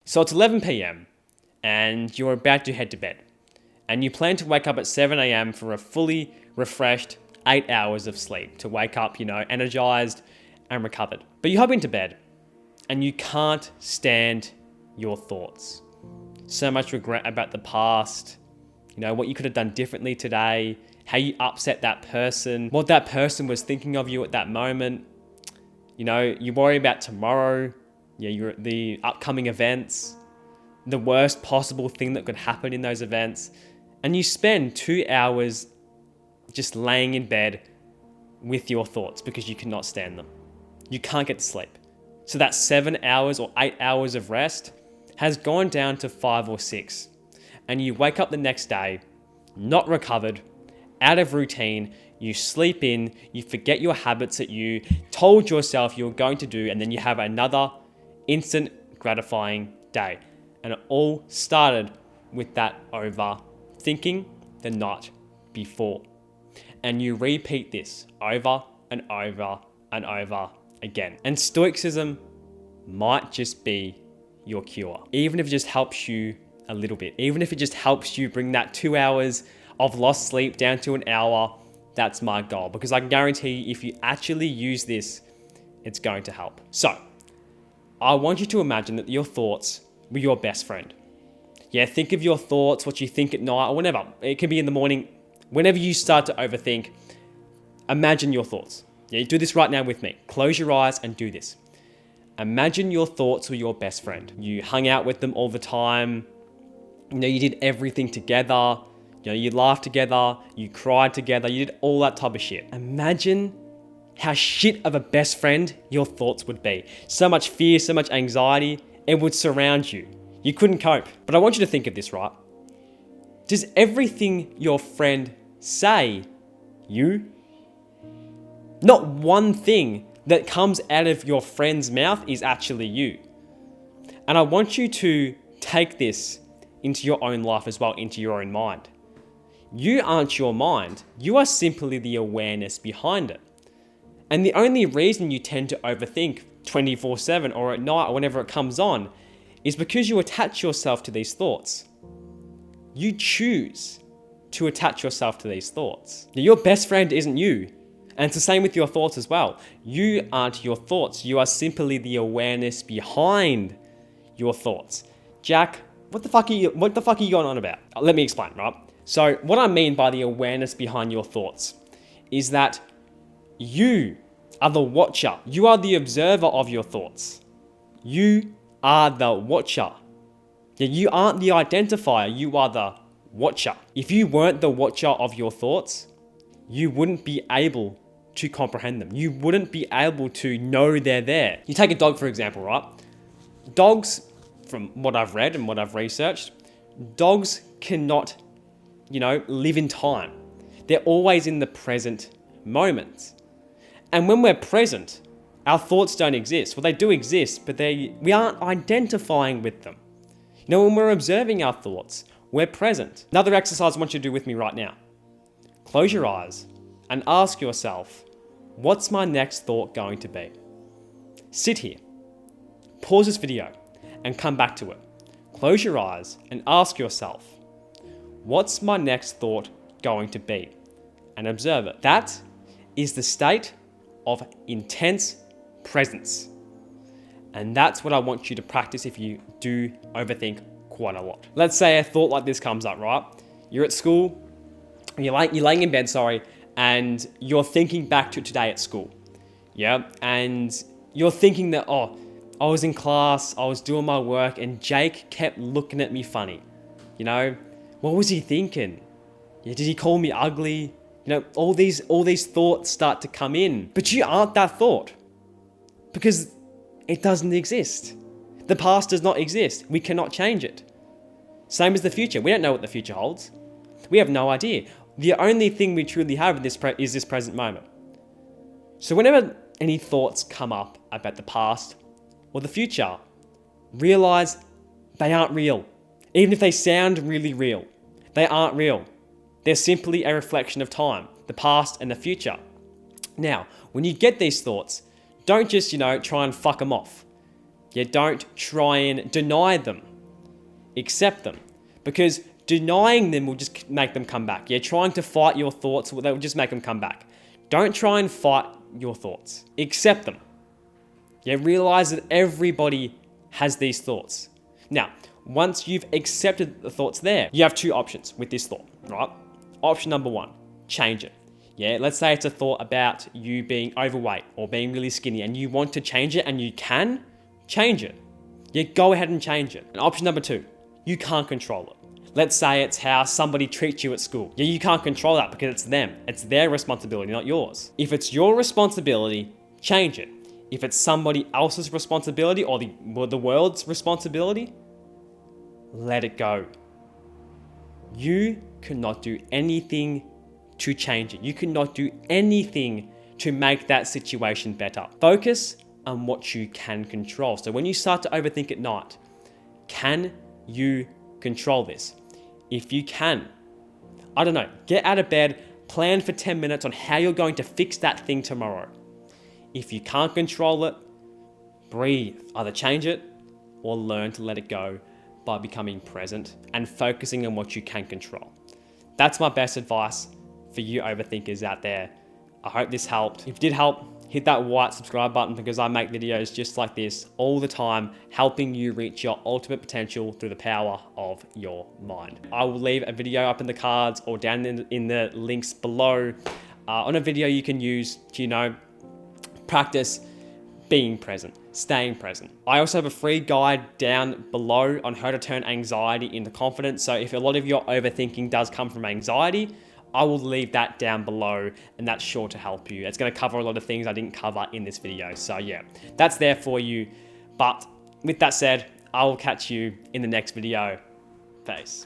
So it's 11 p.m. and you're about to head to bed. And you plan to wake up at 7 a.m. for a fully refreshed 8 hours of sleep to wake up, energized and recovered. But you hop into bed and you can't stand your thoughts. So much regret about the past, what you could have done differently today, how you upset that person, what that person was thinking of you at that moment. You worry about tomorrow, the upcoming events, the worst possible thing that could happen in those events. And you spend 2 hours just laying in bed with your thoughts because you cannot stand them. You can't get to sleep. So that 7 hours or 8 hours of rest has gone down to 5 or 6. And you wake up the next day, not recovered, out of routine, you sleep in, you forget your habits that you told yourself you were going to do, and then you have another instant gratifying day. And it all started with that overthinking the night before. And you repeat this over and over and over again. And Stoicism might just be your cure. Even if it just helps you a little bit. Even if it just helps you bring that 2 hours of lost sleep down to an hour, that's my goal. Because I can guarantee you, if you actually use this, it's going to help. So, I want you to imagine that your thoughts were your best friend. Yeah, think of your thoughts, what you think at night, or whenever. It can be in the morning. Whenever you start to overthink, imagine your thoughts. Yeah, you do this right now with me. Close your eyes and do this. Imagine your thoughts were your best friend. You hung out with them all the time. You did everything together. You laughed together. You cried together. You did all that type of shit. Imagine how shit of a best friend your thoughts would be. So much fear, so much anxiety. It would surround you. You couldn't cope. But I want you to think of this, right? Does everything your friend say you? Not one thing that comes out of your friend's mouth is actually you. And I want you to take this into your own life as well, into your own mind. You aren't your mind. You are simply the awareness behind it. And the only reason you tend to overthink 24/7 or at night or whenever it comes on is because you attach yourself to these thoughts. You choose to attach yourself to these thoughts. Now, your best friend isn't you. And it's the same with your thoughts as well. You aren't your thoughts. You are simply the awareness behind your thoughts. Jack, what the fuck are you going on about? Let me explain, right? So what I mean by the awareness behind your thoughts is that you are the watcher. You are the observer of your thoughts. You are the watcher. You aren't the identifier. You are the watcher. If you weren't the watcher of your thoughts, you wouldn't be able to comprehend them. You wouldn't be able to know they're there. You take a dog, for example, right? Dogs, from what I've read and what I've researched, dogs cannot, live in time. They're always in the present moment. And when we're present, our thoughts don't exist. Well, they do exist, but we aren't identifying with them. When we're observing our thoughts, we're present. Another exercise I want you to do with me right now. Close your eyes and ask yourself, what's my next thought going to be? Sit here, pause this video, and come back to it. Close your eyes and ask yourself, what's my next thought going to be? And observe it. That is the state of intense presence. And that's what I want you to practice if you do overthink quite a lot. Let's say a thought like this comes up, right? You're at school, you're laying in bed, and you're thinking back to today at school. Yeah, and you're thinking that, I was in class, I was doing my work, and Jake kept looking at me funny. What was he thinking? Did he call me ugly? All these thoughts start to come in. But you aren't that thought. Because it doesn't exist. The past does not exist. We cannot change it. Same as the future. We don't know what the future holds. We have no idea. The only thing we truly have is this present moment. So whenever any thoughts come up about the past or the future, realize they aren't real. Even if they sound really real, they aren't real. They're simply a reflection of time, the past and the future. Now, when you get these thoughts, don't just, try and fuck them off. You don't try and deny them. Accept them. Because denying them will just make them come back. You're trying to fight your thoughts, that will just make them come back. Don't try and fight your thoughts. Accept them. You realize that everybody has these thoughts. Now, once you've accepted the thoughts there, you have two options with this thought, right? Option number one, change it. Yeah, let's say it's a thought about you being overweight or being really skinny and you want to change it and you can change it. You go ahead and change it. And option number two, you can't control it. Let's say it's how somebody treats you at school. Yeah, you can't control that because it's them. It's their responsibility, not yours. If it's your responsibility, change it. If it's somebody else's responsibility or the world's responsibility, let it go. You cannot do anything to change it. You cannot do anything to make that situation better. Focus on what you can control. So when you start to overthink at night, can you control this? If you can, I don't know, get out of bed, plan for 10 minutes on how you're going to fix that thing tomorrow. If you can't control it, breathe. Either change it or learn to let it go by becoming present and focusing on what you can control. That's my best advice for you overthinkers out there. I hope this helped. If it did help, hit that white subscribe button because I make videos just like this all the time, helping you reach your ultimate potential through the power of your mind. I will leave a video up in the cards or down in the links below on a video you can use to, practice being present, staying present. I also have a free guide down below on how to turn anxiety into confidence. So if a lot of your overthinking does come from anxiety, I will leave that down below and that's sure to help you. It's going to cover a lot of things I didn't cover in this video. So yeah, that's there for you. But with that said, I will catch you in the next video. Peace.